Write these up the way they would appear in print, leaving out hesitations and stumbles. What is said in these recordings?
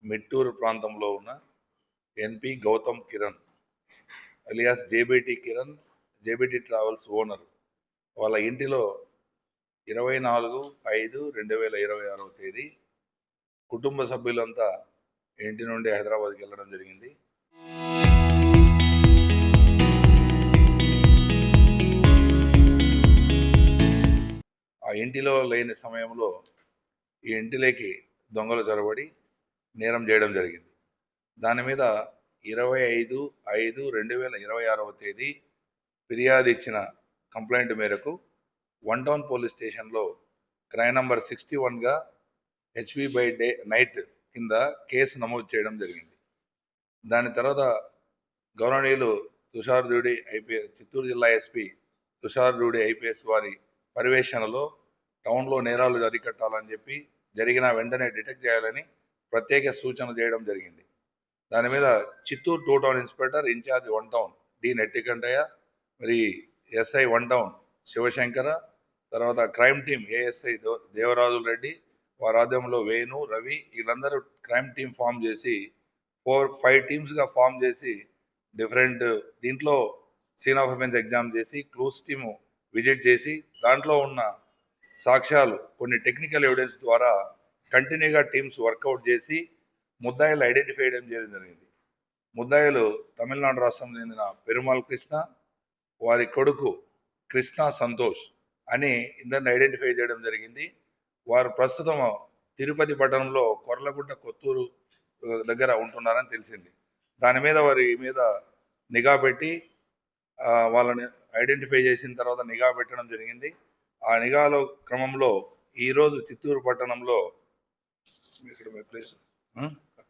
మిట్టూరు ప్రాంతంలో ఉన్న NP Gautam Kiran alias JBT Kiran, JBT travels owner వాళ్ళ ఇంటిలో 24/5/2026 తేదీ కుటుంబ సభ్యులంతా ఇంటి నుండి హైదరాబాద్కి వెళ్ళడం జరిగింది. ఆ ఇంటిలో లేని సమయంలో ఈ ఇంటిలోకి దొంగలు చొరబడి నేరం చేయడం జరిగింది. దాని మీద 25/5/2026 తేదీ ఫిర్యాదు ఇచ్చిన కంప్లైంట్ మేరకు వన్ టౌన్ పోలీస్ స్టేషన్లో క్రైమ్ నంబర్ 61గా హెచ్బి బై డే నైట్ కింద కేసు నమోదు చేయడం జరిగింది. దాని తర్వాత గౌరవనీయులు తుషార్ దూడి ఐపీఎస్, చిత్తూరు జిల్లా ఎస్పీ తుషార్ దూడి ఐపీఎస్ వారి పర్యవేక్షణలో టౌన్లో నేరాలు అరికట్టాలని చెప్పి జరిగిన వెంటనే డిటెక్ట్ చేయాలని ప్రత్యేక సూచన చేయడం జరిగింది. దాని మీద Chittoor 2 town inspector in charge 1 town D Nettikantaiah, మరి ఎస్ఐ 1 టౌన్ శివశంకర, తర్వాత crime team ASI Devarajula Reddy, వారి ఆధ్వర్యంలో వేణు, రవి వీళ్ళందరూ క్రైమ్ టీమ్ ఫామ్ చేసి 4-5 టీమ్స్గా ఫామ్ చేసి డిఫరెంట్ దీంట్లో సీన్ ఆఫ్ అఫెన్స్ ఎగ్జామ్ చేసి క్లూస్ టీము విజిట్ చేసి దాంట్లో ఉన్న సాక్ష్యాలు కొన్ని టెక్నికల్ ఎవిడెన్స్ ద్వారా కంటిన్యూగా టీమ్స్ వర్కౌట్ చేసి ముద్దాయిలు ఐడెంటిఫై చేయడం జరిగింది. ముద్దాయిలు తమిళనాడు రాష్ట్రం చెందిన పెరుమాల్ కృష్ణ, వారి కొడుకు కృష్ణ సంతోష్ అని ఇద్దరిని ఐడెంటిఫై చేయడం జరిగింది. వారు ప్రస్తుతం తిరుపతి పట్టణంలో కొర్లగుంట కొత్తూరు దగ్గర ఉంటున్నారని తెలిసింది. దాని మీద వారి మీద నిఘా పెట్టి వాళ్ళని ఐడెంటిఫై చేసిన తర్వాత నిఘా పెట్టడం జరిగింది. ఆ నిఘాలో క్రమంలో ఈరోజు చిత్తూరు పట్టణంలో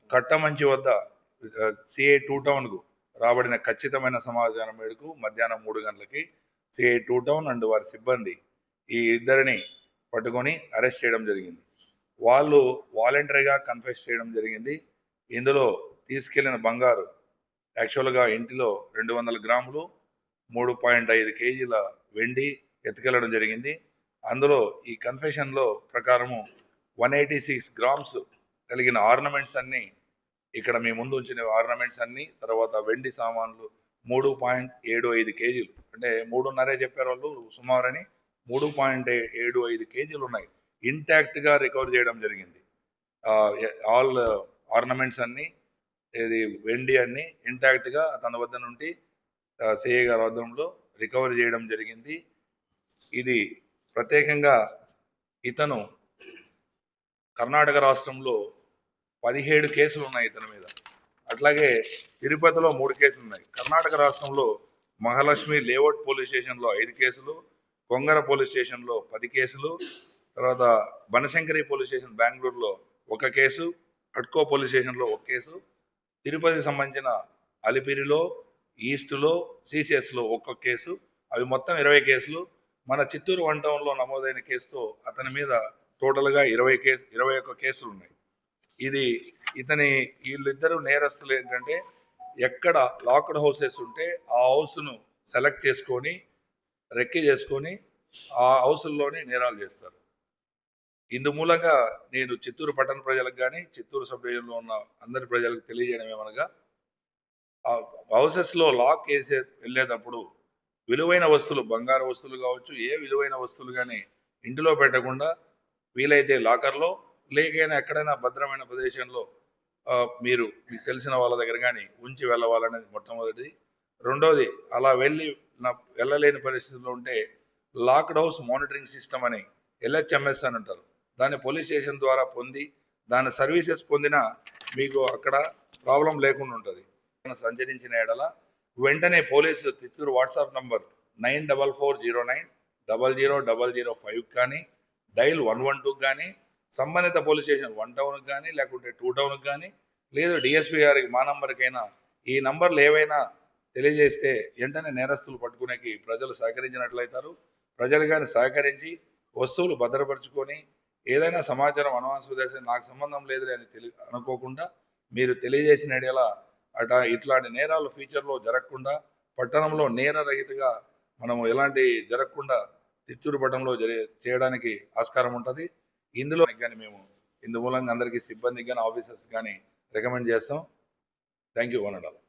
కట్టమంచి వద్ద సిఐ 2 టౌన్కు రాబడిన ఖచ్చితమైన సమాచారం మేరకు మధ్యాహ్నం 3 గంటలకి సిఐ 2 టౌన్ అండ్ వారి సిబ్బంది ఈ ఇద్దరిని పట్టుకొని అరెస్ట్ చేయడం జరిగింది. వాళ్ళు వాలంటరీగా కన్ఫెస్ చేయడం జరిగింది. ఇందులో తీసుకెళ్లిన బంగారు యాక్చువల్గా ఇంటిలో 200 గ్రాములు 3.5 కేజీల వెండి ఎత్తుకెళ్లడం జరిగింది. అందులో ఈ కన్ఫెషన్లో ప్రకారము 186 గ్రామ్స్ కలిగిన ఆర్నమెంట్స్ అన్ని ఇక్కడ మీ ముందు ఉంచిన ఆర్నమెంట్స్ అన్ని, తర్వాత వెండి సామాన్లు 3.75 కేజీలు, అంటే 3.5 చెప్పారు వాళ్ళు సుమారని, 3.75 కేజీలు ఉన్నాయి. ఇంటాక్ట్ గా రికవర్ చేయడం జరిగింది. ఆల్ ఆర్నమెంట్స్ అన్ని, ఇది వెండి అన్ని ఇంటాక్ట్ గా తన వద్ద నుండి సిఐ గారి ఆధ్వర్యంలో రికవర్ చేయడం జరిగింది. ఇది ప్రత్యేకంగా ఇతను కర్ణాటక రాష్ట్రంలో 17 కేసులు ఉన్నాయి ఇతని మీద. అట్లాగే తిరుపతిలో 3 కేసులు ఉన్నాయి. కర్ణాటక రాష్ట్రంలో మహాలక్ష్మి లేఅవుట్ పోలీస్ స్టేషన్లో 5 కేసులు, కొంగర పోలీస్ స్టేషన్లో 10 కేసులు, తర్వాత బనశంకరి పోలీస్ స్టేషన్ బెంగళూరులో 1 కేసు, అడ్కో పోలీస్ స్టేషన్లో 1 కేసు, తిరుపతికి సంబంధించిన అలిపిరిలో, ఈస్ట్లో, సిసిఎస్లో 1 కేసు, అవి మొత్తం 20 కేసులు. మన చిత్తూరు 1 టౌన్లో నమోదైన కేసుతో అతని మీద టోటల్గా 21 కేసులు ఉన్నాయి. ఇది వీళ్ళిద్దరు నేరస్తులు ఏంటంటే ఎక్కడ లాక్డ్ హౌసెస్ ఉంటే ఆ హౌస్ను సెలెక్ట్ చేసుకొని రెక్కి చేసుకొని ఆ హౌసుల్లోనే నేరాలు చేస్తారు. ఇందు మూలంగా నేను చిత్తూరు పట్టణ ప్రజలకు కానీ చిత్తూరు సబ్ డివిజన్లో ఉన్న అందరి ప్రజలకు తెలియజేయడం ఏమనగా, ఆ హౌసెస్లో లాక్ వేసే వెళ్ళేటప్పుడు విలువైన వస్తువులు, బంగారు వస్తువులు కావచ్చు, ఏ విలువైన వస్తువులు కానీ ఇంటిలో పెట్టకుండా వీలైతే లాకర్లో, లేకైనా ఎక్కడైనా భద్రమైన ప్రదేశంలో మీకు తెలిసిన వాళ్ళ దగ్గర కానీ ఉంచి వెళ్ళవాలనేది మొట్టమొదటిది. రెండోది, అలా వెళ్ళలేని పరిస్థితుల్లో ఉంటే లాక్డ్ హౌస్ మానిటరింగ్ సిస్టమ్ అని LHMS అని అంటారు. దాన్ని పోలీస్ స్టేషన్ ద్వారా పొంది దాని సర్వీసెస్ పొందినా మీకు అక్కడ ప్రాబ్లం లేకుండా ఉంటుంది. సంచరించిన ఎడల వెంటనే పోలీసు చిత్తూరు వాట్సాప్ నంబర్ 9440900005 కానీ, డైల్ 112 కానీ, సంబంధిత పోలీస్ స్టేషన్ 1 టౌన్ కానీ, లేకుంటే 2 టౌన్ కానీ, లేదు డిఎస్పీ గారికి మా నంబర్కైనా, ఈ నంబర్లు ఏవైనా తెలియజేస్తే వెంటనే నేరస్తులు పట్టుకునేకి ప్రజలు సహకరించినట్లయితారు. ప్రజలు కానీ సహకరించి వస్తువులు భద్రపరుచుకొని ఏదైనా సమాచారం అనవసరం నాకు సంబంధం లేదు అని అనుకోకుండా మీరు తెలియజేసిన ఇట్లాంటి నేరాలు ఫ్యూచర్లో జరగకుండా, పట్టణంలో నేరరహితగా మనము ఎలాంటి జరగకుండా చిత్తూరు పట్టణంలో చేయడానికి ఆస్కారం ఉంటుంది. ఇందులో కానీ మేము ఇందు మూలంగా అందరికీ సిబ్బందికి కానీ ఆఫీసర్స్ కానీ రికమెండ్ చేస్తాం. Thank you one and all.